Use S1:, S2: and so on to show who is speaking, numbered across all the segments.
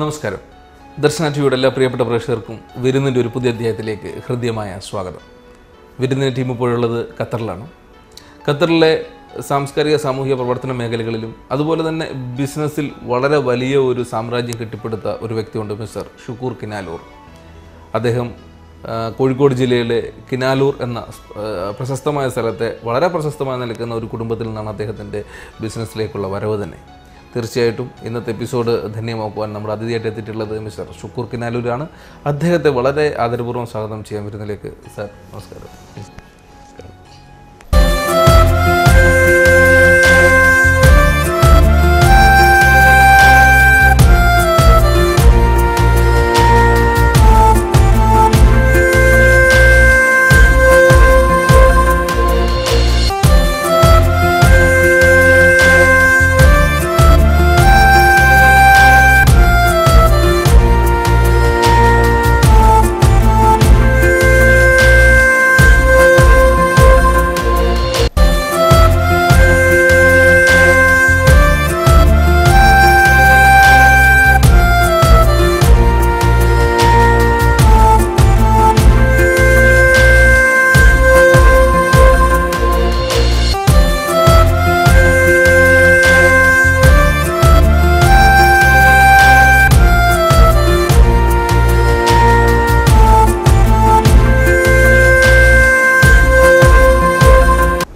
S1: നമസ്കാരം. ദർശന ടിവിയുടെ എല്ലാ പ്രിയപ്പെട്ട പ്രേക്ഷകർക്കും വിരുന്നിൻ്റെ ഒരു പുതിയ അധ്യായത്തിലേക്ക് ഹൃദ്യമായ സ്വാഗതം. വിരുന്നിൻ്റെ ടീം ഇപ്പോഴുള്ളത് ഖത്തറിലാണ്. ഖത്തറിലെ സാംസ്കാരിക സാമൂഹിക പ്രവർത്തന മേഖലകളിലും അതുപോലെ തന്നെ ബിസിനസ്സിൽ വളരെ വലിയ ഒരു സാമ്രാജ്യം കെട്ടിപ്പടുത്ത ഒരു വ്യക്തിയുണ്ട്, മിസ്റ്റർ ഷുക്കൂർ കിനാലൂർ. അദ്ദേഹം കോഴിക്കോട് ജില്ലയിലെ കിനാലൂർ എന്ന പ്രശസ്തമായ സ്ഥലത്തെ വളരെ പ്രശസ്തമായി നിൽക്കുന്ന ഒരു കുടുംബത്തിൽ നിന്നാണ് അദ്ദേഹത്തിൻ്റെ ബിസിനസ്സിലേക്കുള്ള വരവ് തന്നെ. തീർച്ചയായിട്ടും ഇന്നത്തെ എപ്പിസോഡ് ധന്യമാക്കുവാൻ നമ്മുടെ അതിഥിയായിട്ട് എത്തിയിട്ടുള്ളത് മിസ്റ്റർ ഷുക്കൂർ കിനാലൂരാണ്. അദ്ദേഹത്തെ വളരെ ആദരപൂർവ്വം സ്വാഗതം ചെയ്യാൻ വരുന്നതിലേക്ക്. സാർ നമസ്കാരം.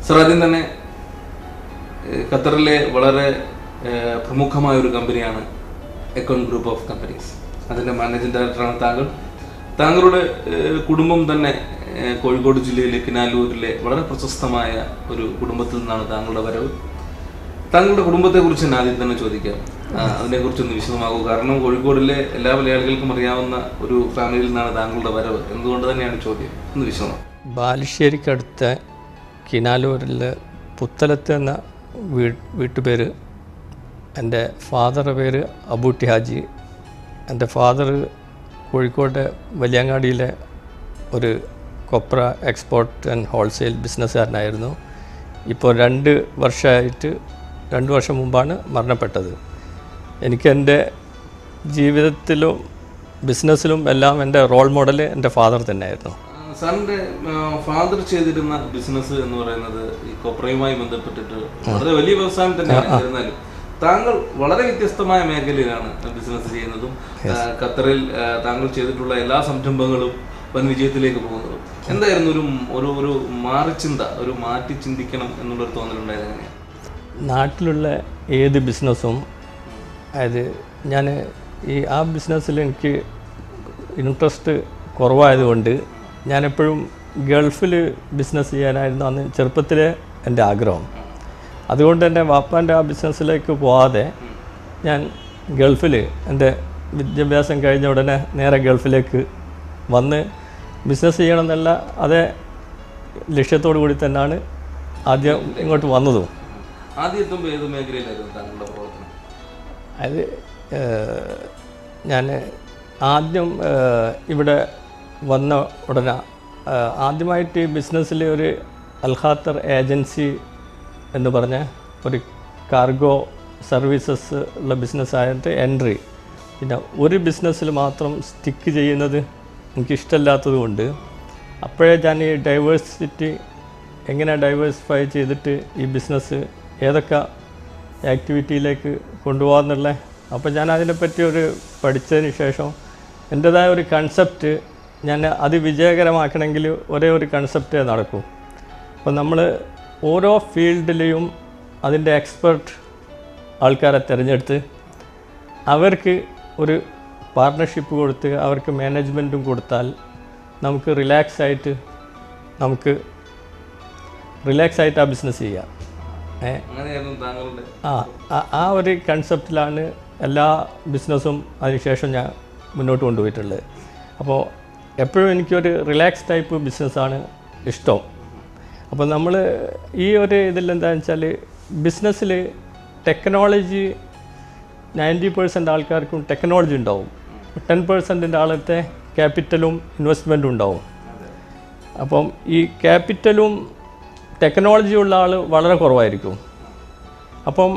S1: സർ, ആദ്യം തന്നെ ഖത്തറിലെ വളരെ പ്രമുഖമായ ഒരു കമ്പനിയാണ് എക്കോൺ ഗ്രൂപ്പ് ഓഫ് കമ്പനീസ്. അതിൻ്റെ മാനേജിംഗ് ഡയറക്ടറാണ് താങ്കൾ. താങ്കളുടെ കുടുംബം തന്നെ കോഴിക്കോട് ജില്ലയിലെ കിനാലൂരിലെ വളരെ പ്രശസ്തമായ ഒരു കുടുംബത്തിൽ നിന്നാണ് താങ്കളുടെ വരവ്. താങ്കളുടെ കുടുംബത്തെക്കുറിച്ച് തന്നെ ആദ്യം തന്നെ ചോദിക്കാം. അതിനെക്കുറിച്ചൊന്ന് വിശദമാകൂ. കാരണം കോഴിക്കോടിലെ എല്ലാ മലയാളികൾക്കും അറിയാവുന്ന ഒരു ഫാമിലിയിൽ നിന്നാണ് താങ്കളുടെ വരവ്. എന്തുകൊണ്ട് തന്നെയാണ് ചോദ്യം, ഒന്ന് വിശദമാകും.
S2: ബാലുശ്ശേരിക്കടുത്ത കിനാലൂരിൽ പുത്തലത്ത് എന്ന വീട്ടുപേര്. എൻ്റെ ഫാദറുടെ പേര് അബൂട്ടി ഹാജി. എൻ്റെ ഫാദർ കോഴിക്കോട് വലിയങ്ങാടിയിലെ ഒരു കൊപ്ര എക്സ്പോർട്ട് ആൻഡ് ഹോൾസെയിൽ ബിസിനസ്സുകാരനായിരുന്നു. ഇപ്പോൾ 2 വർഷം മുമ്പാണ് മരണപ്പെട്ടത്. എനിക്ക് എൻ്റെ ജീവിതത്തിലും ബിസിനസ്സിലും എല്ലാം എൻ്റെ റോൾ മോഡൽ എൻ്റെ ഫാദർ തന്നെയായിരുന്നു.
S1: സാറിൻ്റെ ഫാദർ ചെയ്തിരുന്ന ബിസിനസ് എന്ന് പറയുന്നത് ഈ കൊപ്രയുമായി ബന്ധപ്പെട്ടിട്ട് വളരെ വലിയ വ്യവസായം തന്നെയാണ്. എന്നിരുന്നാലും താങ്കൾ വളരെ വ്യത്യസ്തമായ മേഖലയിലാണ് ബിസിനസ് ചെയ്യുന്നതും ഖത്തറിൽ താങ്കൾ ചെയ്തിട്ടുള്ള എല്ലാ സംരംഭങ്ങളും വൻ വിജയത്തിലേക്ക് പോകുന്നതും. എന്തായിരുന്നു ഒരു ഒരു മാറിച്ചിന്ത, ഒരു മാറ്റി ചിന്തിക്കണം എന്നുള്ളൊരു തോന്നലുണ്ടായത് എങ്ങനെയാണ്?
S2: നാട്ടിലുള്ള ഏത് ബിസിനസ്സും, അതായത് ഞാൻ ആ ബിസിനസ്സിൽ എനിക്ക് ഇൻട്രസ്റ്റ് കുറവായതുകൊണ്ട് ഞാനെപ്പോഴും ഗൾഫിൽ ബിസിനസ് ചെയ്യാനായിരുന്നു അന്ന് ചെറുപ്പത്തിലെ എൻ്റെ ആഗ്രഹം. അതുകൊണ്ട് എൻ്റെ വാപ്പാൻ്റെ ആ ബിസിനസ്സിലേക്ക് പോവാതെ ഞാൻ ഗൾഫിൽ എൻ്റെ വിദ്യാഭ്യാസം കഴിഞ്ഞ ഉടനെ നേരെ ഗൾഫിലേക്ക് വന്ന് ബിസിനസ് ചെയ്യണമെന്നല്ല അതേ ലക്ഷ്യത്തോടു കൂടി തന്നെയാണ് ആദ്യം ഇങ്ങോട്ട് വന്നതും. അത് ഞാൻ ആദ്യം ഇവിടെ വന്ന ഉടനെ ആദ്യമായിട്ട് ബിസിനസ്സിൽ ഒരു അൽഖാത്തർ ഏജൻസി എന്ന് പറഞ്ഞ ഒരു കാർഗോ സർവീസസ് ഉള്ള ബിസിനസ്സായിട്ട് എൻട്രി. പിന്നെ ഒരു ബിസിനസ്സിൽ മാത്രം സ്റ്റിക്ക് ചെയ്യുന്നത് എനിക്കിഷ്ടമില്ലാത്തത് കൊണ്ട് അപ്പോഴേ ഞാൻ ഈ ഡൈവേഴ്സിറ്റി എങ്ങനെ ഡൈവേഴ്സിഫൈ ചെയ്തിട്ട് ഈ ബിസിനസ് ഏതൊക്കെ ആക്ടിവിറ്റിയിലേക്ക് കൊണ്ടുപോകാമെന്നുള്ള, അപ്പോൾ ഞാൻ അതിനെപ്പറ്റി പഠിച്ചതിന് ശേഷം എൻ്റേതായ ഒരു കൺസെപ്റ്റ് ഞാൻ അത് വിജയകരമാക്കണമെങ്കിൽ ഒരേ ഒരു കൺസെപ്റ്റേ നടക്കൂ. അപ്പോൾ നമ്മൾ ഓരോ ഫീൽഡിലെയും അതിൻ്റെ എക്സ്പെർട്ട് ആൾക്കാരെ തിരഞ്ഞെടുത്ത് അവർക്ക് ഒരു പാർട്ണർഷിപ്പ് കൊടുത്ത് അവർക്ക് മാനേജ്മെൻറ്റും കൊടുത്താൽ നമുക്ക് റിലാക്സ് ആയിട്ട് ആ ബിസിനസ് ചെയ്യാം. ആ ഒരു കൺസെപ്റ്റിലാണ് എല്ലാ ബിസിനസ്സും അതിനുശേഷം ഞാൻ മുന്നോട്ട് കൊണ്ടുപോയിട്ടുള്ളത്. അപ്പോൾ എപ്പോഴും എനിക്കൊരു റിലാക്സ് ടൈപ്പ് ബിസിനസ്സാണ് ഇഷ്ടം. അപ്പോൾ നമ്മൾ ഈ ഒരു ഇതിലെന്താണെന്ന് വെച്ചാൽ ബിസിനസ്സിൽ ടെക്നോളജി 90% ആൾക്കാർക്കും ടെക്നോളജി ഉണ്ടാവും, 10% ആളത്തെ ക്യാപിറ്റലും ഇൻവെസ്റ്റ്മെൻറ്റും ഉണ്ടാവും. അപ്പം ഈ ക്യാപിറ്റലും ടെക്നോളജിയുള്ള ആൾ വളരെ കുറവായിരിക്കും. അപ്പം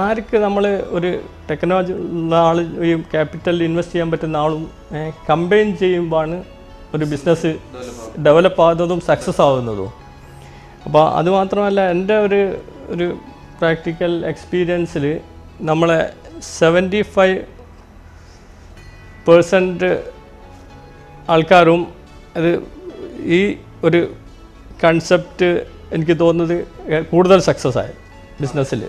S2: ആർക്ക് നമ്മൾ ഒരു ടെക്നോളജി ഉള്ള ആൾ ഈ ക്യാപിറ്റൽ ഇൻവെസ്റ്റ് ചെയ്യാൻ പറ്റുന്ന ആളും കമ്പൈൻ ചെയ്യുമ്പോഴാണ് ഒരു ബിസിനസ് ഡെവലപ്പ് ആകുന്നതും സക്സസ് ആകുന്നതും. അപ്പോൾ അതുമാത്രമല്ല, എൻ്റെ ഒരു പ്രാക്ടിക്കൽ എക്സ്പീരിയൻസിൽ നമ്മളെ 75% ആൾക്കാരും അത് ഈ ഒരു കൺസെപ്റ്റ് എനിക്ക് തോന്നുന്നത് കൂടുതൽ സക്സസ് ആയി ബിസിനസ്സിൽ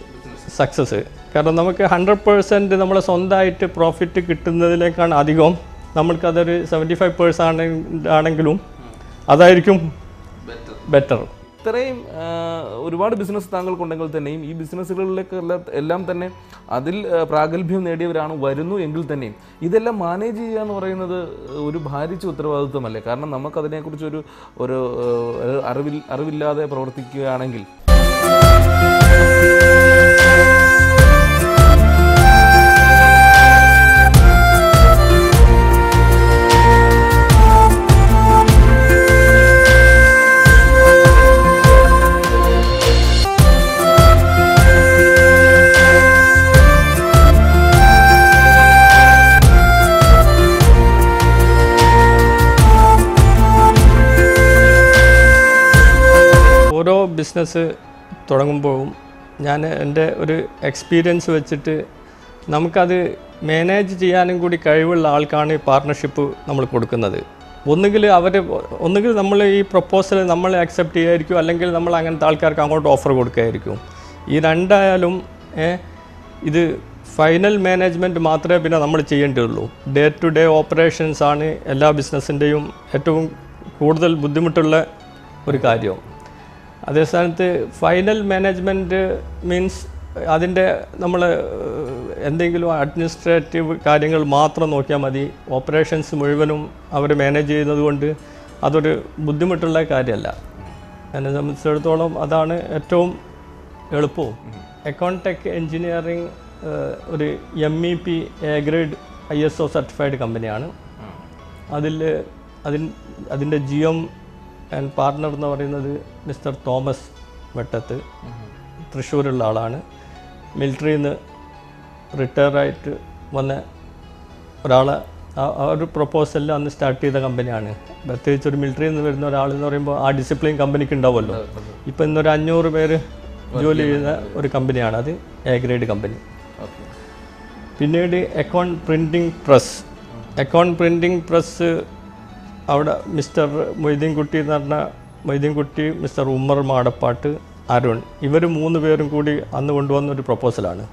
S2: സക്സസ്. കാരണം നമുക്ക് 100% നമ്മളെ സ്വന്തമായിട്ട് പ്രോഫിറ്റ് കിട്ടുന്നതിലേക്കാണ് അധികം നമ്മൾക്കതൊരു 75% ആണെങ്കിലും അതായിരിക്കും ബെറ്റർ.
S1: ഇത്രയും ഒരുപാട് ബിസിനസ് താങ്കൾക്കുണ്ടെങ്കിൽ തന്നെയും ഈ ബിസിനസ്സുകളിലേക്ക് എല്ലാം തന്നെ അതിൽ പ്രാഗൽഭ്യം നേടിയവരാണ് വരുന്നു എങ്കിൽ തന്നെയും ഇതെല്ലാം മാനേജ് ചെയ്യുക എന്ന് പറയുന്നത് ഒരു ഭാരിച്ച ഉത്തരവാദിത്വമല്ലേ? കാരണം നമുക്കതിനെക്കുറിച്ച് ഒരു അറിവില്ലാതെ പ്രവർത്തിക്കുകയാണെങ്കിൽ
S2: ഓരോ ബിസിനസ് തുടങ്ങുമ്പോഴും ഞാൻ എൻ്റെ ഒരു എക്സ്പീരിയൻസ് വെച്ചിട്ട് നമുക്കത് മാനേജ് ചെയ്യാനും കൂടി കഴിവുള്ള ആൾക്കാണ് ഈ പാർട്ട്ണർഷിപ്പ് നമ്മൾ കൊടുക്കുന്നത്. ഒന്നുകിൽ നമ്മൾ ഈ പ്രപ്പോസൽ നമ്മൾ അക്സെപ്റ്റ് ചെയ്യുമായിരിക്കും, അല്ലെങ്കിൽ നമ്മൾ അങ്ങനത്തെ ആൾക്കാർക്ക് അങ്ങോട്ട് ഓഫർ കൊടുക്കുകയായിരിക്കും. ഈ രണ്ടായാലും ഇത് ഫൈനൽ മാനേജ്മെൻറ്റ് മാത്രമേ പിന്നെ നമ്മൾ ചെയ്യേണ്ടതുള്ളൂ. ഡേ ടു ഡേ ഓപ്പറേഷൻസ് ആണ് എല്ലാ ബിസിനസ്സിൻ്റെയും ഏറ്റവും കൂടുതൽ ബുദ്ധിമുട്ടുള്ള ഒരു കാര്യം. അതേ സ്ഥാനത്ത് ഫൈനൽ മാനേജ്മെൻറ്റ് മീൻസ് അതിൻ്റെ നമ്മൾ എന്തെങ്കിലും അഡ്മിനിസ്ട്രേറ്റീവ് കാര്യങ്ങൾ മാത്രം നോക്കിയാൽ മതി. ഓപ്പറേഷൻസ് മുഴുവനും അവർ മാനേജ് ചെയ്യുന്നത് കൊണ്ട് അതൊരു ബുദ്ധിമുട്ടുള്ള കാര്യമല്ല. എന്നെ സംബന്ധിച്ചിടത്തോളം അതാണ് ഏറ്റവും എളുപ്പവും. അക്കൗണ്ട് ടെക് എൻജിനീയറിംഗ് ഒരു MEP A grade ISO certified കമ്പനിയാണ്. അതിൻ്റെ GM ആൻഡ് പാർട്ട്ണർ എന്ന് പറയുന്നത് മിസ്റ്റർ തോമസ് വെട്ടത്ത്, തൃശ്ശൂരുള്ള ആളാണ്. മിലിറ്ററിയിൽ നിന്ന് റിട്ടയറായിട്ട് വന്ന ഒരാളെ ആ ഒരു പ്രൊപ്പോസലിൽ അന്ന് സ്റ്റാർട്ട് ചെയ്ത കമ്പനിയാണ്. പ്രത്യേകിച്ച് ഒരു മിലിറ്ററിയിൽ നിന്ന് വരുന്ന ഒരാളെന്ന് പറയുമ്പോൾ ആ ഡിസിപ്ലിൻ കമ്പനിക്ക് ഉണ്ടാവുമല്ലോ. ഇപ്പോൾ ഇന്നൊരു 500 പേര് ജോലി ചെയ്യുന്ന ഒരു കമ്പനിയാണ് അത്, A ഗ്രേഡ് കമ്പനി. പിന്നീട് അക്കൗണ്ട് പ്രിൻറ്റിംഗ് പ്രസ് അവിടെ മിസ്റ്റർ മൊയ്തീൻകുട്ടി എന്ന് പറഞ്ഞാൽ മൊയ്തീൻകുട്ടി, മിസ്റ്റർ ഉമ്മർ മാടപ്പാട്ട്, അരുൺ, ഇവർ 3 പേരും കൂടി അന്ന് കൊണ്ടുവന്നൊരു പ്രൊപ്പോസലാണ്.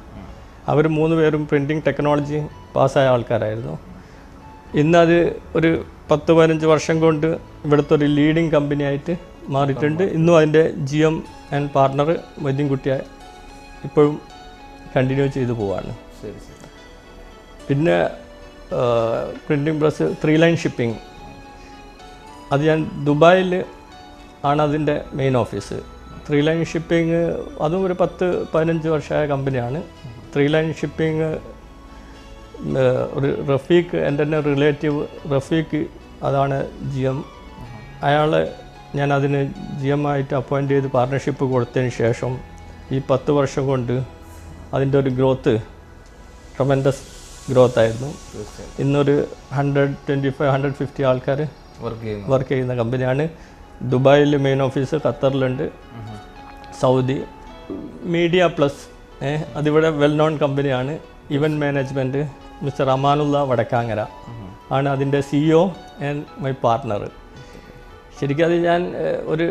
S2: അവർ 3 പേരും പ്രിൻറ്റിംഗ് ടെക്നോളജി പാസ്സായ ആൾക്കാരായിരുന്നു. ഇന്നത് ഒരു 10-15 വർഷം കൊണ്ട് ഇവിടുത്തെ ഒരു ലീഡിങ് കമ്പനിയായിട്ട് മാറിയിട്ടുണ്ട്. ഇന്നും അതിൻ്റെ GM ആൻഡ് പാർട്ട്ണർ മൊയ്തീൻകുട്ടിയായി ഇപ്പോഴും കണ്ടിന്യൂ ചെയ്തു പോവാണ്. പിന്നെ പ്രിൻറ്റിംഗ് പ്രസ് 3 ലൈൻ ഷിപ്പിംഗ്, അത് ഞാൻ ദുബായിൽ ആണ് അതിൻ്റെ മെയിൻ ഓഫീസ്. 3 ലൈൻ ഷിപ്പിംഗ് അതും ഒരു 10-15 വർഷമായ കമ്പനിയാണ്. 3 ലൈൻ ഷിപ്പിംഗ് ഒരു റഫീഖ്, എൻ്റെ തന്നെ റിലേറ്റീവ് റഫീഖ്, അതാണ് GM. അയാളെ ഞാൻ അതിന് GM ആയിട്ട് അപ്പോയിൻ്റ് ചെയ്ത് പാർട്ട്ണർഷിപ്പ് കൊടുത്തതിന് ശേഷം ഈ 10 വർഷം കൊണ്ട് അതിൻ്റെ ഒരു ഗ്രോത്ത് ട്രമെൻഡസ് ഗ്രോത്ത് ആയിരുന്നു. ഇന്നൊരു 125-150 ആൾക്കാർ വർക്ക് ചെയ്യുന്ന കമ്പനിയാണ്. ദുബായിൽ മെയിൻ ഓഫീസ്, ഖത്തറിലുണ്ട്, സൗദി. മീഡിയ പ്ലസ് അതിവിടെ വെൽ നോൺ കമ്പനിയാണ്. Event management mister Amanulla Vadakkangara ആണ് അതിൻ്റെ CEO ആൻഡ് മൈ പാർട്ട്ണർ. ശരിക്കും അത് ഞാൻ ഒരു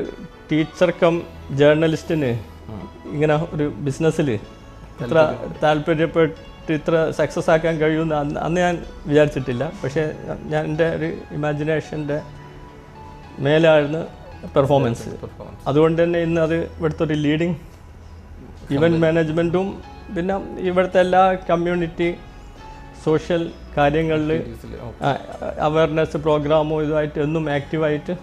S2: ടീച്ചർ കം ജേർണലിസ്റ്റിന് ഇങ്ങനെ ഒരു ബിസിനസ്സിൽ ഇത്ര താല്പര്യപ്പെട്ട് ഇത്ര സക്സസ് ആക്കാൻ കഴിയുമെന്ന് അന്ന് ഞാൻ വിചാരിച്ചിട്ടില്ല. പക്ഷേ ഞാൻ എൻ്റെ ഒരു ഇമാജിനേഷൻ്റെ മേലായിരുന്നു പെർഫോമൻസ്. അതുകൊണ്ട് തന്നെ ഇന്ന് അത് ഇവിടുത്തെ ഒരു ലീഡിങ് ഇവൻറ്റ് മാനേജ്മെൻറ്റും പിന്നെ ഇവിടുത്തെ എല്ലാ കമ്മ്യൂണിറ്റി സോഷ്യൽ കാര്യങ്ങളിൽ അവയർനെസ് പ്രോഗ്രാമും ഇതുമായിട്ട് എന്നും ആക്റ്റീവായിട്ട്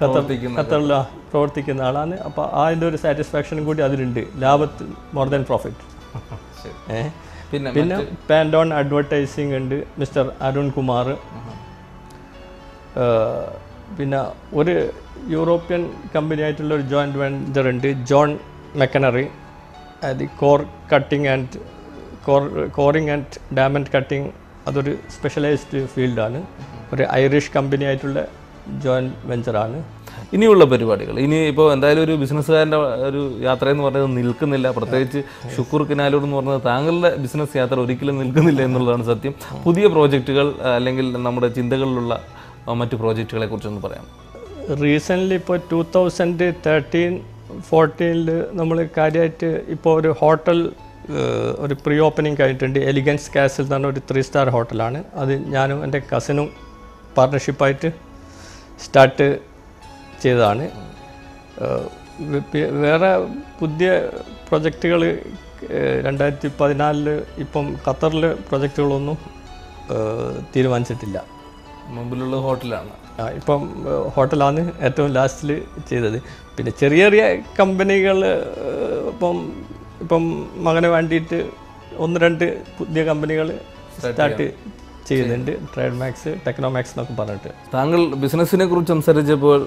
S2: ഖത്തറിൽ പ്രവർത്തിക്കുന്ന ആളാണ്. അപ്പോൾ അതിൻ്റെ ഒരു സാറ്റിസ്ഫാക്ഷനും കൂടി അതിലുണ്ട്. ലാഭത്തിൽ മോർ ദാൻ പ്രോഫിറ്റ്. പിന്നെ പാൻഡോൺ അഡ്വർടൈസിങ് ഉണ്ട്, മിസ്റ്റർ അരുൺ കുമാർ. പിന്നെ ഒരു യൂറോപ്യൻ കമ്പനി ആയിട്ടുള്ള ഒരു ജോയിൻറ്റ് വെഞ്ചർ ഉണ്ട്, ജോൺ മെക്കനറി. അത് കോറിങ് ആൻഡ് ഡയമണ്ട് കട്ടിങ് അതൊരു സ്പെഷ്യലൈസ്ഡ് ഫീൽഡാണ്. ഒരു ഐറിഷ് കമ്പനി ആയിട്ടുള്ള ജോയിൻറ്റ് വെഞ്ചറാണ്.
S1: ഇനിയുള്ള പരിപാടികൾ ഇനി ഇപ്പോൾ എന്തായാലും ഒരു ബിസിനസ്സുകാരൻ്റെ ഒരു യാത്ര എന്ന് പറയുന്നത് നിൽക്കുന്നില്ല. പ്രത്യേകിച്ച് ഷുക്കൂർ കിനാലൂർ എന്ന് പറഞ്ഞത് താങ്കളുടെ ബിസിനസ് യാത്ര ഒരിക്കലും നിൽക്കുന്നില്ല എന്നുള്ളതാണ് സത്യം. പുതിയ പ്രോജക്റ്റുകൾ അല്ലെങ്കിൽ നമ്മുടെ ചിന്തകളിലുള്ള മറ്റു പ്രോജക്റ്റുകളെ കുറിച്ചൊന്ന് പറയാം.
S2: റീസെൻ്റ്ലി ഇപ്പോൾ 2013-14 നമ്മൾ കാര്യമായിട്ട് ഇപ്പോൾ ഒരു ഹോട്ടൽ ഒരു പ്രീ ഓപ്പണിംഗ് കഴിഞ്ഞിട്ടുണ്ട്. എലിഗൻസ് കാസിൽ എന്ന് പറഞ്ഞ ഒരു 3 സ്റ്റാർ ഹോട്ടലാണ്. അത് ഞാനും എൻ്റെ കസിനും പാർട്ട്ണർഷിപ്പായിട്ട് സ്റ്റാർട്ട് ചെയ്തതാണ്. വേറെ പുതിയ പ്രൊജക്റ്റുകൾ 2014 ഇപ്പം ഖത്തറിൽ പ്രൊജക്റ്റുകളൊന്നും തീരുമാനിച്ചിട്ടില്ല.
S1: മുമ്പിലുള്ള ഹോട്ടലാണ്
S2: ഇപ്പം ഹോട്ടലാണ് ഏറ്റവും ലാസ്റ്റിൽ ചെയ്തത്. പിന്നെ ചെറിയ ചെറിയ കമ്പനികൾ ഇപ്പം മകന് വേണ്ടിയിട്ട് 1-2 പുതിയ കമ്പനികൾ സ്റ്റാർട്ട് ചെയ്യുന്നുണ്ട്. ട്രേഡ് മാക്സ്, ടെക്നോമാക്സ് എന്നൊക്കെ പറഞ്ഞിട്ട്.
S1: താങ്കൾ ബിസിനസ്സിനെ കുറിച്ച് സംസാരിച്ചപ്പോൾ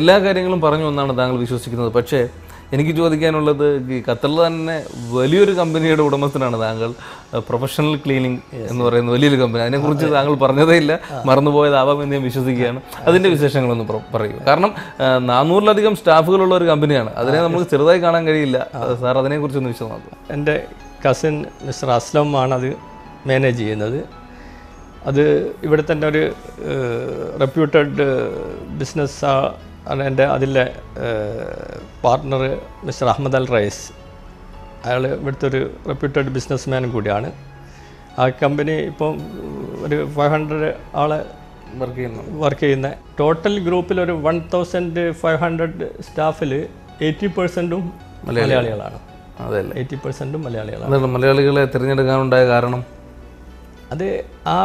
S1: എല്ലാ കാര്യങ്ങളും പറഞ്ഞു എന്നാണ് താങ്കൾ വിശ്വസിക്കുന്നത്. പക്ഷേ എനിക്ക് ചോദിക്കാനുള്ളത് ഈ ഖത്തറിൽ തന്നെ വലിയൊരു കമ്പനിയുടെ ഉടമസ്ഥനാണ് താങ്കൾ. പ്രൊഫഷണൽ ക്ലീനിങ് എന്ന് പറയുന്ന വലിയൊരു കമ്പനി. അതിനെക്കുറിച്ച് താങ്കൾ പറഞ്ഞതേ ഇല്ല, മറന്നുപോയതാവാം എന്ന് ഞാൻ വിശ്വസിക്കുകയാണ്. അതിൻ്റെ വിശേഷങ്ങളൊന്ന് പറയൂ. കാരണം 400-ലധികം സ്റ്റാഫുകളുള്ള ഒരു കമ്പനിയാണ്. അതിനെ നമുക്ക് ചെറുതായി കാണാൻ കഴിയില്ല. സാർ അതിനെക്കുറിച്ചൊന്ന് വിശദമാക്കും.
S2: എൻ്റെ കസിൻ മിസ്റ്റർ അസ്ലം ആണ് അത് മാനേജ് ചെയ്യുന്നത്. അത് ഇവിടെ തന്നെ ഒരു റെപ്യൂട്ടഡ് ബിസിനസ് ആണ്. എൻ്റെ അതിലെ പാർട്ട്ണർ മിസ്റ്റർ അഹമ്മദ് അൽ റൈസ്, അയാൾ ഇവിടുത്തെ ഒരു റെപ്യൂട്ടഡ് ബിസിനസ് മാനും കൂടിയാണ്. ആ കമ്പനി ഇപ്പം ഒരു 500 ആളെ വർക്ക് ചെയ്യുന്ന ടോട്ടൽ ഗ്രൂപ്പിൽ ഒരു 1500 സ്റ്റാഫിൽ 80% മലയാളികളാണ്.
S1: അതല്ല
S2: 80% മലയാളികളാണ്.
S1: മലയാളികളെ തിരഞ്ഞെടുക്കാനുണ്ടായ കാരണം
S2: അത് ആ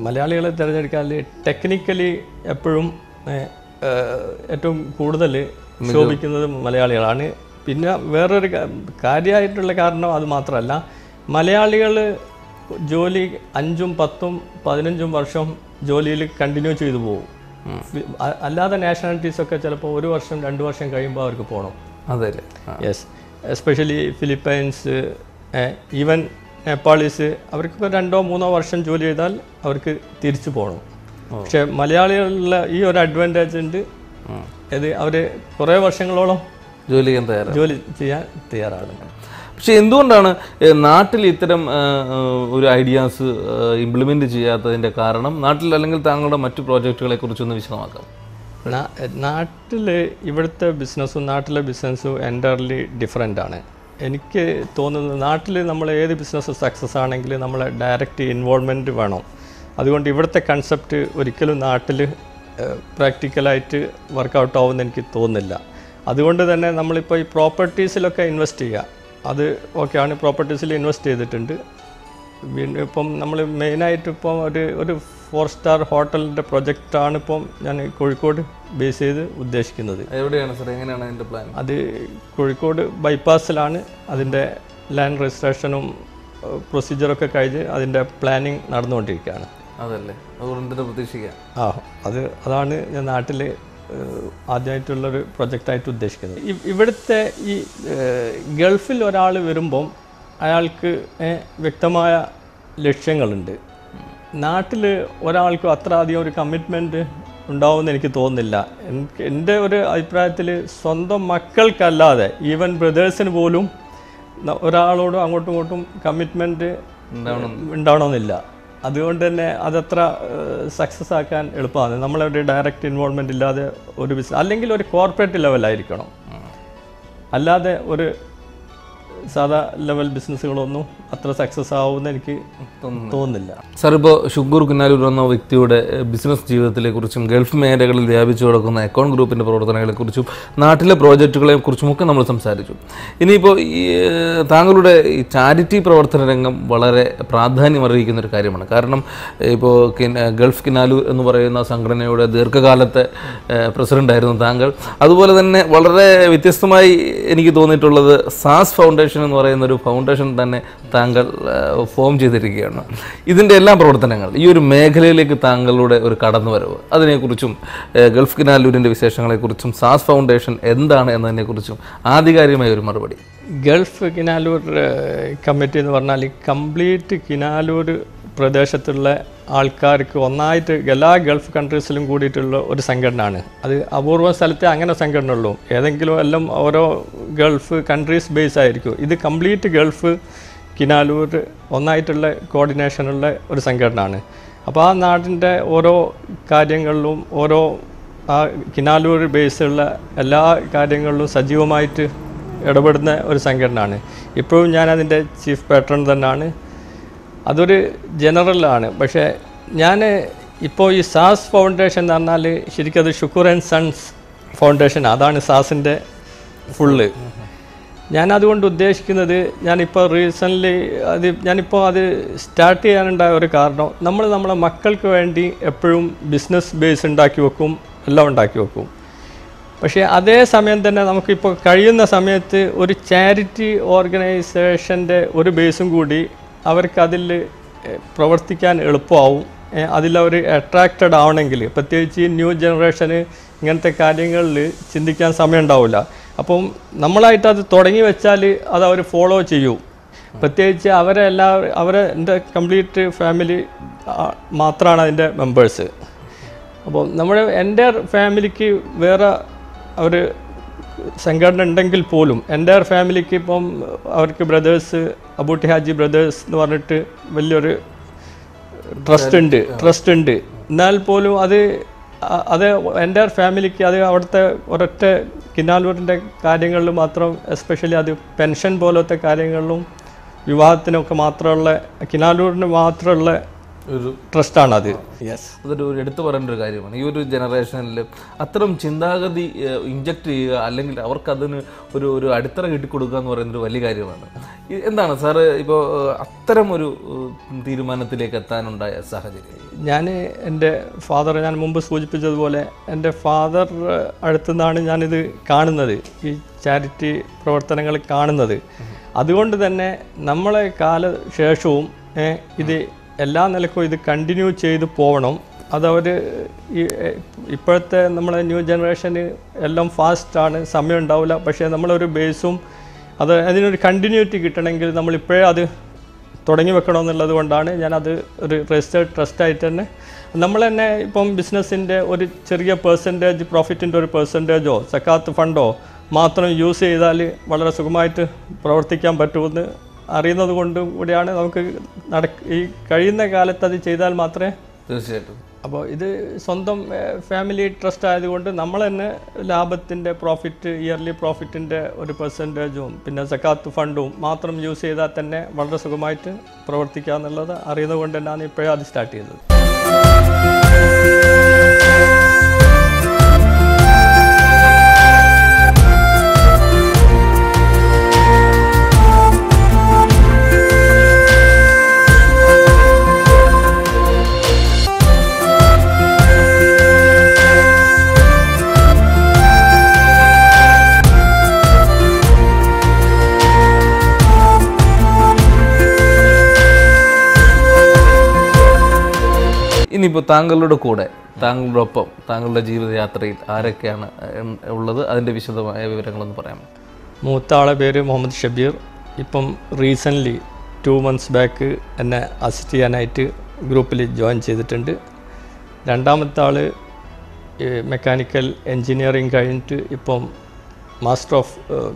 S2: മലയാളികളെ തിരഞ്ഞെടുക്കാൻ ടെക്നിക്കലി എപ്പോഴും ഏറ്റവും കൂടുതൽ ശോഭിക്കുന്നത് മലയാളികളാണ്. പിന്നെ വേറൊരു കാര്യമായിട്ടുള്ള കാരണം അത് മാത്രമല്ല, മലയാളികൾ ജോലി 5, 10, 15 വർഷം ജോലിയിൽ കണ്ടിന്യൂ ചെയ്തു പോകും. അല്ലാതെ നാഷണാലിറ്റീസൊക്കെ ചിലപ്പോൾ 1 വർഷം 2 വർഷം കഴിയുമ്പോൾ അവർക്ക് പോകണം.
S1: അതെ,
S2: yes, especially Philippines, even Nepalese, അവർക്കൊക്കെ 2-3 വർഷം ജോലി ചെയ്താൽ അവർക്ക് തിരിച്ചു പോകണം. പക്ഷെ മലയാളികളിലെ ഈ ഒരു അഡ്വാൻറ്റേജ് ഉണ്ട്, അത് അവർ കുറേ വർഷങ്ങളോളം ജോലി ചെയ്യാൻ തയ്യാറാണ്.
S1: പക്ഷെ എന്തുകൊണ്ടാണ് നാട്ടിൽ ഇത്തരം ഒരു ഐഡിയാസ് ഇംപ്ലിമെൻറ്റ് ചെയ്യാത്തതിൻ്റെ കാരണം? നാട്ടിൽ അല്ലെങ്കിൽ താങ്കളുടെ മറ്റു പ്രോജക്റ്റുകളെ കുറിച്ചൊന്ന് വിശദമാക്കാം.
S2: നാട്ടിൽ ഇവിടുത്തെ ബിസിനസ്സും നാട്ടിലെ ബിസിനസ്സും എൻ്റയർലി ഡിഫറെൻ്റ് ആണ്. എനിക്ക് തോന്നുന്നത് നാട്ടിൽ നമ്മൾ ഏത് ബിസിനസ് സക്സസ് ആണെങ്കിൽ നമ്മളെ ഡയറക്റ്റ് ഇൻവോൾവ്മെൻറ്റ് വേണം. അതുകൊണ്ട് ഇവിടുത്തെ കൺസെപ്റ്റ് ഒരിക്കലും നാട്ടിൽ പ്രാക്ടിക്കലായിട്ട് വർക്കൗട്ട് ആവുമെന്ന് എനിക്ക് തോന്നുന്നില്ല. അതുകൊണ്ട് തന്നെ നമ്മളിപ്പോൾ ഈ പ്രോപ്പർട്ടീസിലൊക്കെ ഇൻവെസ്റ്റ് ചെയ്യുക, അത് ഓക്കെയാണ്. പ്രോപ്പർട്ടീസിൽ ഇൻവെസ്റ്റ് ചെയ്തിട്ടുണ്ട്. ഇപ്പം നമ്മൾ മെയിനായിട്ട് ഇപ്പം ഒരു 4 സ്റ്റാർ ഹോട്ടലിൻ്റെ പ്രൊജക്റ്റാണ് ഇപ്പം ഞാൻ കോഴിക്കോട് ബേസ് ചെയ്ത് ഉദ്ദേശിക്കുന്നത്.
S1: എവിടെയാണ് സാർ? എങ്ങനെയാണ് അതിൻ്റെ പ്ലാൻ?
S2: അത് കോഴിക്കോട് ബൈപ്പാസിലാണ്. അതിൻ്റെ ലാൻഡ് രജിസ്ട്രേഷനും പ്രൊസീജിയറൊക്കെ കഴിഞ്ഞ് അതിൻ്റെ പ്ലാനിങ് നടന്നുകൊണ്ടിരിക്കുകയാണ്.
S1: അതല്ലേ, അതുകൊണ്ട് പ്രതീക്ഷിക്കാം.
S2: അതാണ് ഞാൻ നാട്ടിൽ ആദ്യമായിട്ടുള്ളൊരു പ്രൊജക്റ്റായിട്ട് ഉദ്ദേശിക്കുന്നത്. ഇവിടുത്തെ ഈ ഗൾഫിൽ ഒരാൾ വരുമ്പം അയാൾക്ക് വ്യക്തമായ ലക്ഷ്യങ്ങളുണ്ട്. നാട്ടിൽ ഒരാൾക്കും അത്ര അധികം ഒരു കമ്മിറ്റ്മെൻറ്റ് ഉണ്ടാവുമെന്ന് എനിക്ക് തോന്നുന്നില്ല. എൻ്റെ ഒരു അഭിപ്രായത്തിൽ സ്വന്തം മക്കൾക്കല്ലാതെ ഈവൻ ബ്രദേഴ്സിന് പോലും ഒരാളോടും അങ്ങോട്ടും ഇങ്ങോട്ടും കമ്മിറ്റ്മെൻറ്റ് ഉണ്ടാവണമെന്നില്ല. അതുകൊണ്ട് തന്നെ അതത്ര സക്സസ് ആക്കാൻ എളുപ്പമാണ്. നമ്മളൊരു ഡയറക്റ്റ് ഇൻവോൾവ്മെൻ്റ് ഇല്ലാതെ ഒരു ബിസിനസ്, അല്ലെങ്കിൽ ഒരു കോർപ്പറേറ്റ് ലെവലായിരിക്കണം, അല്ലാതെ ഒരു സാധാ ലെവൽ ബിസിനസ്സുകളൊന്നും അത്ര സക്സസ് ആവുമെന്ന് എനിക്ക് തോന്നുന്നില്ല.
S1: സാർ, ഇപ്പോൾ ഷുക്കൂർ കിനാലൂർ എന്ന വ്യക്തിയുടെ ബിസിനസ് ജീവിതത്തെക്കുറിച്ചും ഗൾഫ് മേഖലകളിൽ വ്യാപിച്ചു കിടക്കുന്ന അക്കൗണ്ട് ഗ്രൂപ്പിൻ്റെ പ്രവർത്തനങ്ങളെക്കുറിച്ചും നാട്ടിലെ പ്രോജക്റ്റുകളെക്കുറിച്ചുമൊക്കെ നമ്മൾ സംസാരിച്ചു. ഇനിയിപ്പോൾ ഈ താങ്കളുടെ ഈ ചാരിറ്റി പ്രവർത്തന രംഗം വളരെ പ്രാധാന്യം അറിയിക്കുന്ന ഒരു കാര്യമാണ്. കാരണം ഇപ്പോൾ ഗൾഫ് കിനാലൂർ എന്ന് പറയുന്ന സംഘടനയുടെ ദീർഘകാലത്തെ പ്രസിഡൻ്റായിരുന്നു താങ്കൾ. അതുപോലെ തന്നെ വളരെ വ്യത്യസ്തമായി എനിക്ക് തോന്നിയിട്ടുള്ളത് സാസ് ഫൗണ്ടേഷൻ ഫൗണ്ടേഷൻ എന്ന് പറയുന്ന ഒരു ഫൗണ്ടേഷൻ തന്നെ താങ്കൾ ഫോം ചെയ്തിരിക്കുകയാണ്. ഇതിൻ്റെ എല്ലാ പ്രവർത്തനങ്ങൾ ഈ ഒരു മേഖലയിലേക്ക് താങ്കളുടെ ഒരു കടന്നുവരവ് അതിനെക്കുറിച്ചും ഗൾഫ് കിനാലൂരിൻ്റെ വിശേഷങ്ങളെക്കുറിച്ചും സാസ് ഫൗണ്ടേഷൻ എന്താണ് എന്നതിനെക്കുറിച്ചും ആധികാരികമായ ഒരു മറുപടി.
S2: ഗൾഫ് കിനാലൂർ കമ്മിറ്റി എന്ന് പറഞ്ഞാൽ കംപ്ലീറ്റ് കിനാലൂർ പ്രദേശത്തുള്ള ആൾക്കാർക്ക് ഒന്നായിട്ട് എല്ലാ ഗൾഫ് കൺട്രീസിലും കൂടിയിട്ടുള്ള ഒരു സംഘടനയാണ്. അത് അപൂർവ സ്ഥലത്തെ അങ്ങനെ സംഘടന ഉള്ളൂ. ഏതെങ്കിലും എല്ലാം ഓരോ ഗൾഫ് കൺട്രീസ് ബേസ് ആയിരിക്കും. ഇത് കംപ്ലീറ്റ് ഗൾഫ് കിനാലൂർ ഒന്നായിട്ടുള്ള കോർഡിനേഷനുള്ള ഒരു സംഘടനയാണ്. അപ്പോൾ ആ നാടിൻ്റെ ഓരോ കാര്യങ്ങളിലും ഓരോ ആ കിനാലൂർ ബേസുള്ള എല്ലാ കാര്യങ്ങളിലും സജീവമായിട്ട് ഇടപെടുന്ന ഒരു സംഘടനയാണ്. ഇപ്പോഴും ഞാനതിൻ്റെ ചീഫ് പാട്രൺ തന്നെയാണ്. അതൊരു ജനറലാണ്. പക്ഷേ ഞാൻ ഇപ്പോൾ ഈ സാസ് ഫൗണ്ടേഷൻ എന്ന് പറഞ്ഞാൽ ശരിക്കും അത് ഷുക്കൂർ ആൻഡ് സൺസ് ഫൗണ്ടേഷൻ, അതാണ് സാസിൻ്റെ ഫുള്ള്. ഞാനതുകൊണ്ട് ഉദ്ദേശിക്കുന്നത് ഞാനിപ്പോൾ റീസെൻ്റ്ലി ഞാനിപ്പോൾ അത് സ്റ്റാർട്ട് ചെയ്യാനുണ്ടായ ഒരു കാരണം നമ്മളെ മക്കൾക്ക് വേണ്ടി എപ്പോഴും ബിസിനസ് ബേസ് ഉണ്ടാക്കി വെക്കും, എല്ലാം ഉണ്ടാക്കി വെക്കും. പക്ഷേ അതേ സമയം തന്നെ നമുക്കിപ്പോൾ കഴിയുന്ന സമയത്ത് ഒരു ചാരിറ്റി ഓർഗനൈസേഷൻ്റെ ഒരു ബേസും കൂടി അവർക്ക് അതിൽ പ്രവർത്തിക്കാൻ എളുപ്പമാവും. അതിലവർ അട്രാക്റ്റഡ് ആവണമെങ്കിൽ പ്രത്യേകിച്ച് ഈ ന്യൂ ജനറേഷന് ഇങ്ങനത്തെ കാര്യങ്ങളിൽ ചിന്തിക്കാൻ സമയം ഉണ്ടാവില്ല. അപ്പം നമ്മളായിട്ട് അത് തുടങ്ങി വെച്ചാൽ അത് അവർ ഫോളോ ചെയ്യും. പ്രത്യേകിച്ച് അവരെ എൻ്റെ കംപ്ലീറ്റ് ഫാമിലി മാത്രമാണ് അതിൻ്റെ മെമ്പേഴ്സ്. അപ്പോൾ എൻ്റെ ഫാമിലിക്ക് വേറെ ഒരു സംഘടന ഉണ്ടെങ്കിൽ പോലും എൻ്റെ ഫാമിലിക്ക് ഇപ്പം അവർക്ക് ബ്രദേഴ്സ് അബൂട്ടി ഹാജി ബ്രദേഴ്സ് എന്ന് പറഞ്ഞിട്ട് വലിയൊരു ട്രസ്റ്റ് ഉണ്ട്. എന്നാൽ പോലും അത് എൻ്റെ ഫാമിലിക്ക് അത് അവിടുത്തെ ഒരൊറ്റ കിനാലൂരിൻ്റെ കാര്യങ്ങളിൽ മാത്രം, എസ്പെഷ്യലി അത് പെൻഷൻ പോലത്തെ കാര്യങ്ങളിലും വിവാഹത്തിനൊക്കെ മാത്രമുള്ള കിനാലൂരിന് മാത്രമുള്ള ഒരു ട്രസ്റ്റാണത്.
S1: അതൊരു എടുത്തു പറയേണ്ട ഒരു കാര്യമാണ്. ഈ ഒരു ജനറേഷനിൽ അത്തരം ചിന്താഗതി ഇഞ്ചക്ട് ചെയ്യുക, അല്ലെങ്കിൽ അവർക്കതിന് ഒരു അടിത്തറ കിട്ടിക്കൊടുക്കുക എന്ന് പറയുന്നൊരു വലിയ കാര്യമാണ്. എന്താണ് സാറ് ഇപ്പോൾ അത്തരം ഒരു തീരുമാനത്തിലേക്ക് എത്താനുണ്ടായ സാഹചര്യം?
S2: എൻ്റെ ഫാദർ, ഞാൻ മുമ്പ് സൂചിപ്പിച്ചതുപോലെ എൻ്റെ ഫാദർ അടുത്തുനിന്നാണ് ഞാനിത് കാണുന്നത്, ഈ ചാരിറ്റി പ്രവർത്തനങ്ങൾ കാണുന്നത്. അതുകൊണ്ട് തന്നെ നമ്മളെ കാലശേഷവും ഇത് എല്ലാ നിലക്കും ഇത് കണ്ടിന്യൂ ചെയ്ത് പോകണം. അതവർ ഇപ്പോഴത്തെ നമ്മളെ ന്യൂ ജനറേഷന് എല്ലാം ഫാസ്റ്റാണ്, സമയം ഉണ്ടാവില്ല. പക്ഷേ നമ്മളൊരു ബേസും അതിനൊരു കണ്ടിന്യൂറ്റി കിട്ടണമെങ്കിൽ നമ്മളിപ്പോഴേ അത് തുടങ്ങി വെക്കണമെന്നുള്ളത് കൊണ്ടാണ് ഞാനത് ഒരു രജിസ്റ്റേർഡ് ട്രസ്റ്റായിട്ട് തന്നെ നമ്മൾ തന്നെ ഇപ്പം ബിസിനസ്സിൻ്റെ ഒരു ചെറിയ പെർസെൻറ്റേജ്, പ്രോഫിറ്റിൻ്റെ ഒരു പെർസെൻറ്റേജോ സക്കാത്ത് ഫണ്ടോ മാത്രം യൂസ് ചെയ്താൽ വളരെ സുഖമായിട്ട് പ്രവർത്തിക്കാൻ പറ്റുമെന്ന് അറിയുന്നത് കൊണ്ടും കൂടിയാണ് നമുക്ക് ഈ കഴിയുന്ന കാലത്ത് അത് ചെയ്താൽ മാത്രമേ.
S1: തീർച്ചയായിട്ടും.
S2: അപ്പോൾ ഇത് സ്വന്തം ഫാമിലി ട്രസ്റ്റ് ആയതുകൊണ്ട് നമ്മൾ തന്നെ ലാഭത്തിൻ്റെ ഇയർലി പ്രോഫിറ്റിൻ്റെ ഒരു പെർസെൻറ്റേജും പിന്നെ സക്കാത്ത് ഫണ്ടും മാത്രം യൂസ് ചെയ്താൽ തന്നെ വളരെ സുഖമായിട്ട് പ്രവർത്തിക്കുക എന്നുള്ളത് അറിയുന്നത് കൊണ്ട് തന്നെയാണ് ഇപ്പോഴേ അത് സ്റ്റാർട്ട് ചെയ്തത്.
S1: ഇനിയിപ്പോൾ താങ്കളുടെ കൂടെ, താങ്കളുടെ ഒപ്പം, താങ്കളുടെ ജീവിതയാത്രയിൽ ആരൊക്കെയാണ് ഉള്ളത്? അതിൻ്റെ വിശദമായ വിവരങ്ങളൊന്ന് പറയാമോ?
S2: മൂത്ത ആളെ പേര് മുഹമ്മദ് ഷബീർ. ഇപ്പം റീസെൻ്റ്ലി 2 months ബാക്ക് എന്നെ അസിസ്റ്റ് ചെയ്യാനായിട്ട് ഗ്രൂപ്പിൽ ജോയിൻ ചെയ്തിട്ടുണ്ട്. രണ്ടാമത്തെ ആൾ മെക്കാനിക്കൽ എൻജിനീയറിങ് കഴിഞ്ഞിട്ട് ഇപ്പം മാസ്റ്റർ ഓഫ്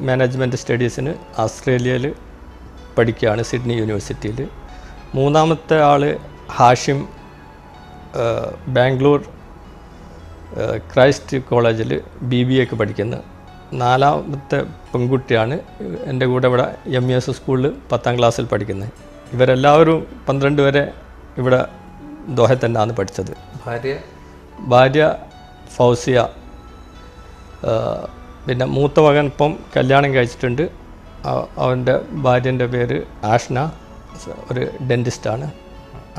S2: മാനേജ്മെൻറ്റ് സ്റ്റഡീസിന് ഓസ്ട്രേലിയയിൽ പഠിക്കുകയാണ്, സിഡ്നി യൂണിവേഴ്സിറ്റിയിൽ. മൂന്നാമത്തെ ആൾ ഹാഷിം, ബാംഗ്ലൂർ ക്രൈസ്റ്റ് കോളേജിൽ BBA പഠിക്കുന്നത്. നാലാമത്തെ പെൺകുട്ടിയാണ് എൻ്റെ കൂടെ ഇവിടെ MES സ്കൂളിൽ 10th ക്ലാസ്സിൽ പഠിക്കുന്നത്. ഇവരെല്ലാവരും 12 വരെ ഇവിടെ ദോഹയിൽ തന്നെയാണ് പഠിച്ചത്. ഭാര്യ ഫൗസിയ. പിന്നെ മൂത്ത മകൻ ഇപ്പം കല്യാണം കഴിച്ചിട്ടുണ്ട്. അവൻ്റെ ഭാര്യൻ്റെ പേര് ആഷ്ന, ഒരു ഡെൻറ്റിസ്റ്റാണ്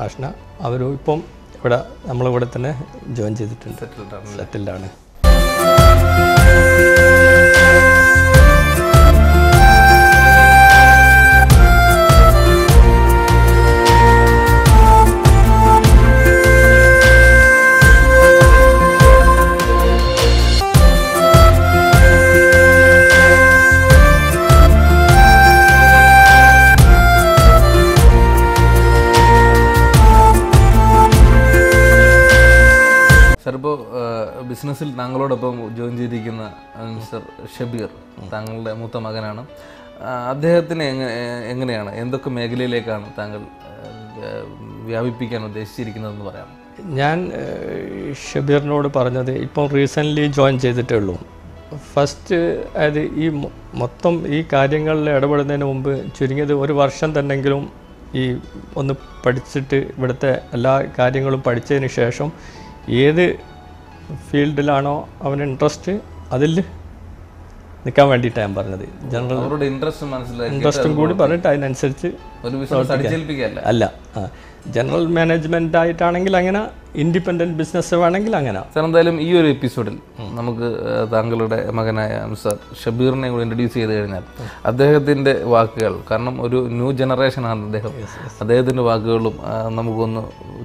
S2: ആഷ്ന. അവരും ഇപ്പം ഇവിടെ നമ്മളിവിടെ തന്നെ ജോയിൻ ചെയ്തിട്ടുണ്ട്, സെറ്റിൽഡാണ്.
S1: ബിസിനസ്സിൽ താങ്കളോടൊപ്പം ജോയിൻ ചെയ്തിരിക്കുന്ന മിസ്റ്റർ ഷബീർ, താങ്കളുടെ മൂത്ത മകനാണ്. അദ്ദേഹത്തിന് എങ്ങനെയാണ്, എന്തൊക്കെ മേഖലയിലേക്കാണ് താങ്കൾ വ്യാപിപ്പിക്കാൻ ഉദ്ദേശിച്ചിരിക്കുന്നതെന്ന് പറയാം?
S2: ഞാൻ ഷബീറിനോട് പറഞ്ഞത് ഇപ്പം റീസെൻ്റ്ലി ജോയിൻ ചെയ്തിട്ടേ ഉള്ളൂ. ഫസ്റ്റ് അതായത് ഈ മൊത്തം ഈ കാര്യങ്ങളിൽ ഇടപെടുന്നതിന് മുമ്പ് ചുരുങ്ങിയത് ഒരു വർഷം തന്നെങ്കിലും ഈ ഒന്ന് പഠിച്ചിട്ട് ഇവിടുത്തെ എല്ലാ കാര്യങ്ങളും പഠിച്ചതിന് ശേഷം ഏത് ഫീൽഡിലാണോ അവന് ഇൻട്രസ്റ്റ് അതിൽ നിൽക്കാൻ വേണ്ടിയിട്ടാണ് ഞാൻ പറഞ്ഞത്. ജനറൽ ഇൻട്രസ്റ്റും കൂടി പറഞ്ഞിട്ട് അതിനനുസരിച്ച് അല്ല. ജനറൽ മാനേജ്മെൻ്റ് ആയിട്ടാണെങ്കിൽ അങ്ങനെ, ഇൻഡിപെൻഡൻറ്റ് ബിസിനസ് വേണമെങ്കിൽ അങ്ങനെ.
S1: സാർ, എന്തായാലും ഈ ഒരു എപ്പിസോഡിൽ നമുക്ക് താങ്കളുടെ മകനായ മിസ്റ്റർ ഷബീറിനെ കൂടി ഇൻട്രൊഡ്യൂസ് ചെയ്ത് കഴിഞ്ഞാൽ അദ്ദേഹത്തിൻ്റെ വാക്കുകൾ, കാരണം ഒരു ന്യൂ ജനറേഷനാണ് അദ്ദേഹം, അദ്ദേഹത്തിൻ്റെ വാക്കുകളും നമുക്കൊന്ന്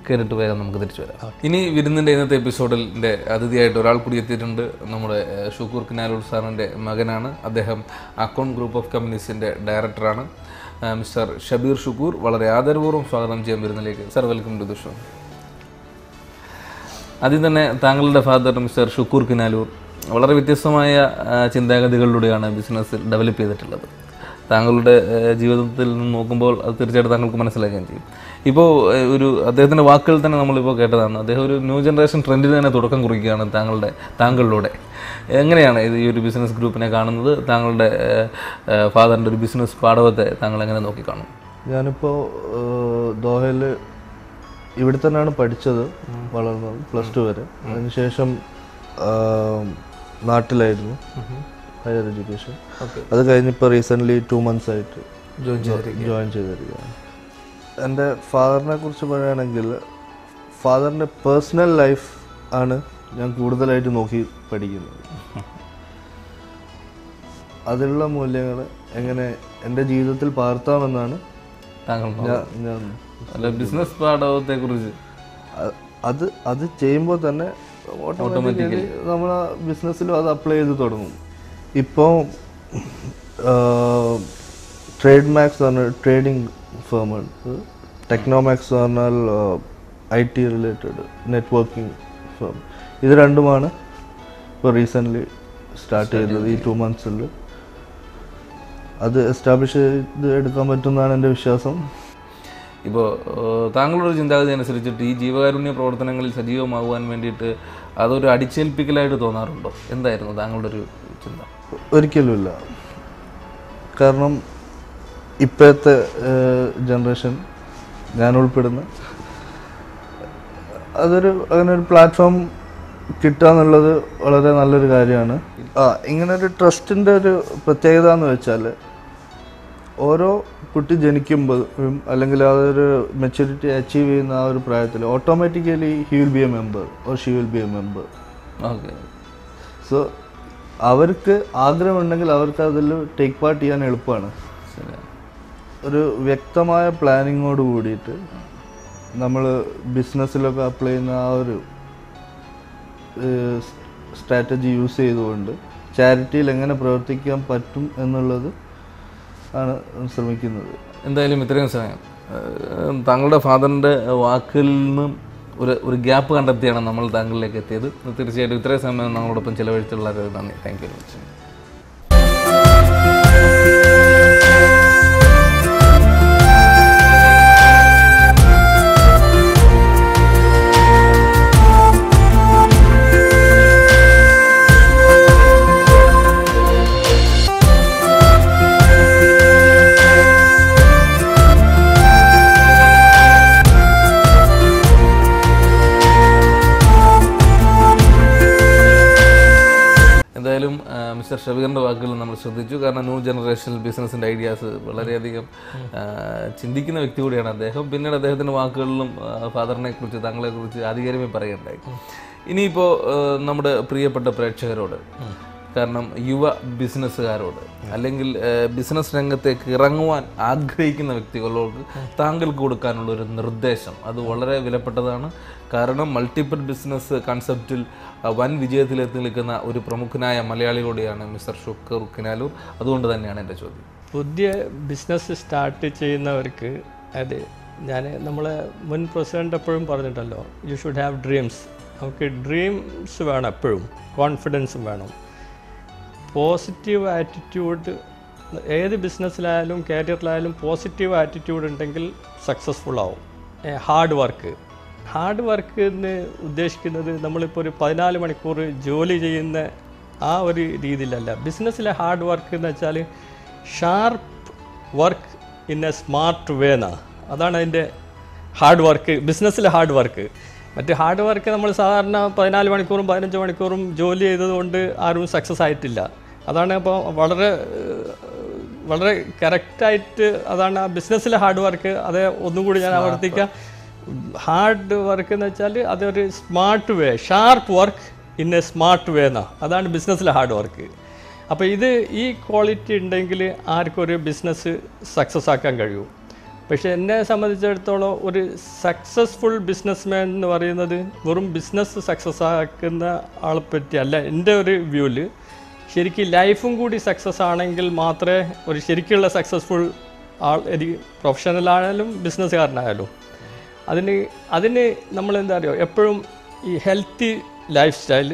S1: കേട്ടിട്ട് വേഗം നമുക്ക് തിരിച്ചു വരാം. ഇനി വിരുന്നിൻ്റെ ഇന്നത്തെ എപ്പിസോഡിൻ്റെ അതിഥിയായിട്ട് ഒരാൾ കൂടി എത്തിയിട്ടുണ്ട്. നമ്മുടെ ഷുക്കൂർ കിനാലൂർ സാറിൻ്റെ മകനാണ്. അദ്ദേഹം അക്കൗണ്ട് ഗ്രൂപ്പ് ഓഫ് കമ്പനീസിൻ്റെ ഡയറക്ടറാണ്. മിസ്റ്റർ ഷബീർ ഷുക്കൂർ, വളരെ ആദരപൂർവ്വം സ്വാഗതം ചെയ്യാൻ വരുന്നതിലേക്ക്. Sir, welcome to the show. ആദ്യം തന്നെ താങ്കളുടെ ഫാദർ മിസ്റ്റർ ഷുക്കൂർ കിനാലൂർ വളരെ വ്യത്യസ്തമായ ചിന്താഗതികളിലൂടെയാണ് ബിസിനസ്സിൽ ഡെവലപ്പ് ചെയ്തിട്ടുള്ളത്. താങ്കളുടെ ജീവിതത്തിൽ നിന്ന് നോക്കുമ്പോൾ അത് തീർച്ചയായിട്ടും താങ്കൾക്ക് മനസ്സിലാക്കുകയും ചെയ്യും. ഇപ്പോൾ ഒരു അദ്ദേഹത്തിൻ്റെ വാക്കുകൾ തന്നെ നമ്മളിപ്പോൾ കേട്ടതാണ്. അദ്ദേഹം ഒരു ന്യൂ ജനറേഷൻ ട്രെൻഡിന് തന്നെ തുടക്കം കുറിക്കുകയാണ് താങ്കളിലൂടെ. എങ്ങനെയാണ് ഈ ഒരു ബിസിനസ് ഗ്രൂപ്പിനെ കാണുന്നത്? താങ്കളുടെ ഫാദറിൻ്റെ ഒരു ബിസിനസ് പാഠവത്തെ താങ്കൾ എങ്ങനെ നോക്കിക്കാണും?
S3: ഞാനിപ്പോൾ ദോഹയിൽ ഇവിടെ തന്നെയാണ് പഠിച്ചത്, വളർന്നത് +2 വരെ. അതിനുശേഷം നാട്ടിലായിരുന്നു ഹയർ എഡ്യൂക്കേഷൻ. അത് കഴിഞ്ഞിപ്പോൾ റീസെൻ്റ്ലി 2 months ആയിട്ട് ജോയിൻ ചെയ്തിരിക്കുകയാണ്. എൻ്റെ ഫാദറിനെ കുറിച്ച് പറയുകയാണെങ്കിൽ, ഫാദറിൻ്റെ പേഴ്സണൽ ലൈഫ് ആണ് ഞാൻ കൂടുതലായിട്ട് നോക്കി പഠിക്കുന്നത്. അതിലുള്ള മൂല്യങ്ങൾ എങ്ങനെ എൻ്റെ ജീവിതത്തിൽ പകർത്താമെന്നാണ് ഞാൻ
S1: ബിസിനസ് പാഠത്തെ കുറിച്ച്.
S3: അത് ചെയ്യുമ്പോൾ തന്നെ ഓട്ടോമാറ്റിക്കലി നമ്മൾ ആ ബിസിനസ്സിലും അത് അപ്ലൈ ചെയ്ത് തുടങ്ങും. ഇപ്പോൾ ട്രേഡ് മാക്സ് പറഞ്ഞ ട്രേഡിംഗ് ഫേമാണ്, ടെക്നോമാക്സ് പറഞ്ഞാൽ IT റിലേറ്റഡ് നെറ്റ്വർക്കിംഗ് ഫേം. ഇത് രണ്ടുമാണ് ഇപ്പോൾ റീസെൻ്റ്ലി സ്റ്റാർട്ട് ചെയ്തത്. ഈ 2 months അത് എസ്റ്റാബ്ലിഷ് ചെയ്ത് എടുക്കാൻ പറ്റുമെന്നാണ് എൻ്റെ വിശ്വാസം.
S1: ഇപ്പോൾ താങ്കളുടെ ചിന്താഗതി അനുസരിച്ചിട്ട് ഈ ജീവകാരുണ്യ പ്രവർത്തനങ്ങളിൽ സജീവമാകുവാൻ വേണ്ടിയിട്ട് അതൊരു അടിച്ചേൽപ്പിക്കലായിട്ട് തോന്നാറുണ്ടോ? എന്തായിരുന്നു താങ്കളുടെ ഒരു ചിന്ത?
S3: ഒരിക്കലുമില്ല. കാരണം ഇപ്പോഴത്തെ ജനറേഷൻ, ഞാൻ ഉൾപ്പെടുന്ന, അങ്ങനെ ഒരു പ്ലാറ്റ്ഫോം കിട്ടുക എന്നുള്ളത് വളരെ നല്ലൊരു കാര്യമാണ്. ഇങ്ങനൊരു ട്രസ്റ്റിൻ്റെ ഒരു പ്രത്യേകത എന്ന് വെച്ചാൽ, ഓരോ കുട്ടി ജനിക്കുമ്പോഴും അല്ലെങ്കിൽ അതൊരു മെച്യൂരിറ്റി അച്ചീവ് ചെയ്യുന്ന ആ ഒരു പ്രായത്തിൽ automatically he will B A member or she will be A member.
S1: Okay.
S3: So അവർക്ക് ആഗ്രഹമുണ്ടെങ്കിൽ അവർക്ക് അതിൽ ടേക്ക് പാർട്ട് ചെയ്യാൻ എളുപ്പമാണ്. ഒരു വ്യക്തമായ പ്ലാനിങ്ങോട് കൂടിയിട്ട് നമ്മൾ ബിസിനസ്സിലൊക്കെ അപ്ലൈ ചെയ്യുന്ന ആ ഒരു സ്ട്രാറ്റജി യൂസ് ചെയ്തുകൊണ്ട് ചാരിറ്റിയിൽ എങ്ങനെ പ്രവർത്തിക്കാൻ പറ്റും എന്നുള്ളത് ആണ് ശ്രമിക്കുന്നത്.
S1: എന്തായാലും ഇത്രയും സമയം താങ്കളുടെ ഫാദറിൻ്റെ വാക്കിൽ നിന്നും ഒരു ഗ്യാപ്പ് കണ്ടെത്തിയാണ് നമ്മൾ താങ്കളിലേക്ക് എത്തിയത്. തീർച്ചയായിട്ടും ഇത്രയും സമയം നമ്മളോടൊപ്പം ചിലവഴിച്ചുള്ള നന്ദി. Thank you very much. എന്തായാലും മിസ്റ്റർ ഷബീറിൻ്റെ വാക്കുകൾ നമ്മൾ ശ്രദ്ധിച്ചു. കാരണം ന്യൂ ജനറേഷണൽ ബിസിനസ്സിൻ്റെ ഐഡിയാസ് വളരെയധികം ചിന്തിക്കുന്ന വ്യക്തി കൂടിയാണ് അദ്ദേഹം. പിന്നീട് അദ്ദേഹത്തിൻ്റെ വാക്കുകളിലും ഫാദറിനെ കുറിച്ച്, താങ്കളെക്കുറിച്ച് ആധികാരികമായി പറയുകയുണ്ടായി. ഇനിയിപ്പോൾ നമ്മുടെ പ്രിയപ്പെട്ട പ്രേക്ഷകരോട്, കാരണം യുവ ബിസിനസ്സുകാരോട്, അല്ലെങ്കിൽ ബിസിനസ് രംഗത്തേക്ക് ഇറങ്ങുവാൻ ആഗ്രഹിക്കുന്ന വ്യക്തികളോട് താങ്കൾക്ക് കൊടുക്കാനുള്ള ഒരു നിർദ്ദേശം, അത് വളരെ വിലപ്പെട്ടതാണ്. കാരണം മൾട്ടിപ്പിൾ ബിസിനസ് കൺസെപ്റ്റിൽ വൻ വിജയത്തിലെത്തി നിൽക്കുന്ന ഒരു പ്രമുഖനായ മലയാളിയോടെയാണ് മിസ്റ്റർ ഷുക്കൂർ കിനാലൂർ. അതുകൊണ്ട് തന്നെയാണ് എൻ്റെ ചോദ്യം.
S2: പുതിയ ബിസിനസ് സ്റ്റാർട്ട് ചെയ്യുന്നവർക്ക്, നമ്മളെ മുൻ പ്രസിഡൻ്റ് എപ്പോഴും പറഞ്ഞിട്ടല്ലോ, യു ഷുഡ് ഹാവ് ഡ്രീംസ് നമുക്ക് ഡ്രീംസ് വേണം, എപ്പോഴും കോൺഫിഡൻസും വേണം, പോസിറ്റീവ് ആറ്റിറ്റ്യൂഡ്. ഏത് ബിസിനസ്സിലായാലും കരിയറിലായാലും പോസിറ്റീവ് ആറ്റിറ്റ്യൂഡ് ഉണ്ടെങ്കിൽ സക്സസ്ഫുൾ ആവും. ഹാർഡ് വർക്ക് എന്ന് ഉദ്ദേശിക്കുന്നത് നമ്മളിപ്പോൾ ഒരു 14 മണിക്കൂർ ജോലി ചെയ്യുന്ന ആ ഒരു രീതിയിലല്ല. ബിസിനസ്സിലെ ഹാർഡ് വർക്ക് എന്ന് വെച്ചാൽ sharp work in a smart way എന്നാണ്. അതാണ് അതിൻ്റെ ഹാർഡ് വർക്ക്, ബിസിനസ്സിലെ ഹാർഡ് വർക്ക്. മറ്റ് ഹാർഡ് വർക്ക് നമ്മൾ സാധാരണ 14 മണിക്കൂറും 15 മണിക്കൂറും ജോലി ചെയ്തതുകൊണ്ട് ആരും സക്സസ് ആയിട്ടില്ല. അതാണ് അപ്പോൾ വളരെ കറക്റ്റായിട്ട് അതാണ് ആ ബിസിനസ്സിലെ ഹാർഡ് വർക്ക്. അത് ഒന്നുകൂടി ഞാൻ ആവർത്തിക്കാം. ഹാർഡ് വർക്ക് എന്ന് വെച്ചാൽ അതൊരു smart way, sharp work in a smart way എന്നാണ്. അതാണ് ബിസിനസ്സിലെ ഹാർഡ് വർക്ക്. അപ്പോൾ ഈ ക്വാളിറ്റി ഉണ്ടെങ്കിൽ ആർക്കും ഒരു ബിസിനസ് സക്സസ് ആക്കാൻ കഴിയും. പക്ഷേ എന്നെ സംബന്ധിച്ചിടത്തോളം ഒരു സക്സസ്ഫുൾ ബിസിനസ്മാൻ എന്ന് പറയുന്നത് വെറും ബിസിനസ് സക്സസ് ആക്കുന്ന ആളെ പറ്റിയല്ല. എൻ്റെ ഒരു വ്യൂവിൽ ശരിക്കും ലൈഫും കൂടി സക്സസ് ആണെങ്കിൽ മാത്രമേ ഒരു ശരിക്കുള്ള സക്സസ്ഫുൾ ആൾ, പ്രൊഫഷണലായാലും ബിസിനസ്സുകാരനായാലും. അതിന് നമ്മളെന്താ അറിയുമോ, എപ്പോഴും ഈ ഹെൽത്തി ലൈഫ് സ്റ്റൈൽ,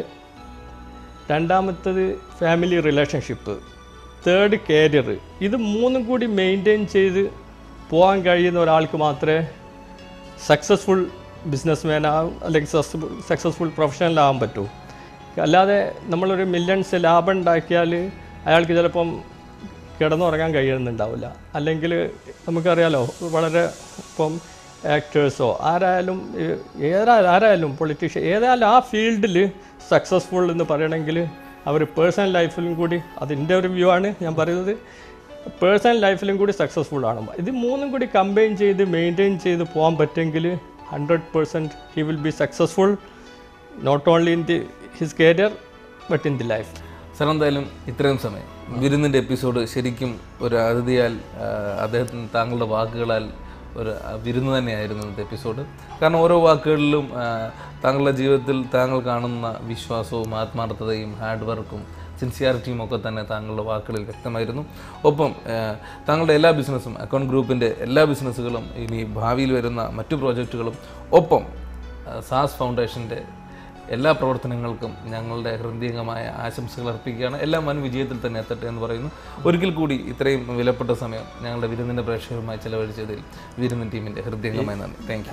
S2: രണ്ടാമത്തത് ഫാമിലി റിലേഷൻഷിപ്പ്, തേർഡ് കരിയർ, ഇത് മൂന്നും കൂടി മെയിൻറ്റെയിൻ ചെയ്ത് പോകാൻ കഴിയുന്ന ഒരാൾക്ക് മാത്രമേ സക്സസ്ഫുൾ ബിസിനസ്മാൻ ആവും, അല്ലെങ്കിൽ സക്സസ്ഫുൾ പ്രൊഫഷണലാകാൻ പറ്റൂ. അല്ലാതെ നമ്മളൊരു മില്യൺസ് ലാഭം ഉണ്ടാക്കിയാൽ അയാൾക്ക് ചിലപ്പം കിടന്നുറങ്ങാൻ കഴിയുന്നുണ്ടാവില്ല. അല്ലെങ്കിൽ നമുക്കറിയാലോ, വളരെ ഇപ്പം ആക്ടേഴ്സോ ആരായാലും പൊളിറ്റീഷ്യൻ ഏതായാലും ആ ഫീൽഡിൽ സക്സസ്ഫുൾ എന്ന് പറയണമെങ്കിൽ അവർ പേഴ്സണൽ ലൈഫിലും കൂടി, അതിൻ്റെ ഒരു വ്യൂ ആണ് ഞാൻ പറയുന്നത്, പേഴ്സണൽ ലൈഫിലും കൂടി സക്സസ്ഫുൾ ആണ്. ഇത് മൂന്നും കൂടി കമ്പൈൻ ചെയ്ത് മെയിൻറ്റെയിൻ ചെയ്ത് പോകാൻ പറ്റുമെങ്കിൽ 100% he will be successful, not only in his career but in the life.
S1: Sir, എന്തായാലും ഇത്രയും സമയം വിരുന്നിൻ്റെ എപ്പിസോഡ് ശരിക്കും ഒരു അതിഥിയാൽ അദ്ദേഹത്തിന് താങ്കളുടെ വാക്കുകളാൽ ഒരു വിരുന്ന് തന്നെയായിരുന്നു ഇന്നത്തെ എപ്പിസോഡ്. കാരണം ഓരോ വാക്കുകളിലും താങ്കളുടെ ജീവിതത്തിൽ താങ്കൾ കാണുന്ന വിശ്വാസവും ആത്മാർത്ഥതയും ഹാർഡ് വർക്കും സിൻസിയാരിറ്റിയും ഒക്കെ തന്നെ താങ്കളുടെ വാക്കുകളിൽ വ്യക്തമായിരുന്നു. ഒപ്പം താങ്കളുടെ എല്ലാ ബിസിനസ്സും, അക്കൗണ്ട് ഗ്രൂപ്പിൻ്റെ എല്ലാ ബിസിനസ്സുകളും, ഇനി ഭാവിയിൽ വരുന്ന മറ്റു പ്രോജക്റ്റുകളും, ഒപ്പം സാസ് ഫൗണ്ടേഷൻ്റെ എല്ലാ പ്രവർത്തനങ്ങൾക്കും ഞങ്ങളുടെ ഹൃദയംഗമായ ആശംസകൾ അർപ്പിക്കുകയാണ്. എല്ലാം വൻ വിജയത്തിൽ തന്നെ എത്തട്ടെ എന്ന് പറയുന്നു. ഒരിക്കൽ കൂടി ഇത്രയും വിലപ്പെട്ട സമയം ഞങ്ങളുടെ വിരുന്നിൻ്റെ പ്രേക്ഷകരുമായി ചെലവഴിച്ചതിൽ വിരുന്നിൻ ടീമിൻ്റെ ഹൃദയംഗമായ നന്ദി. Thank you.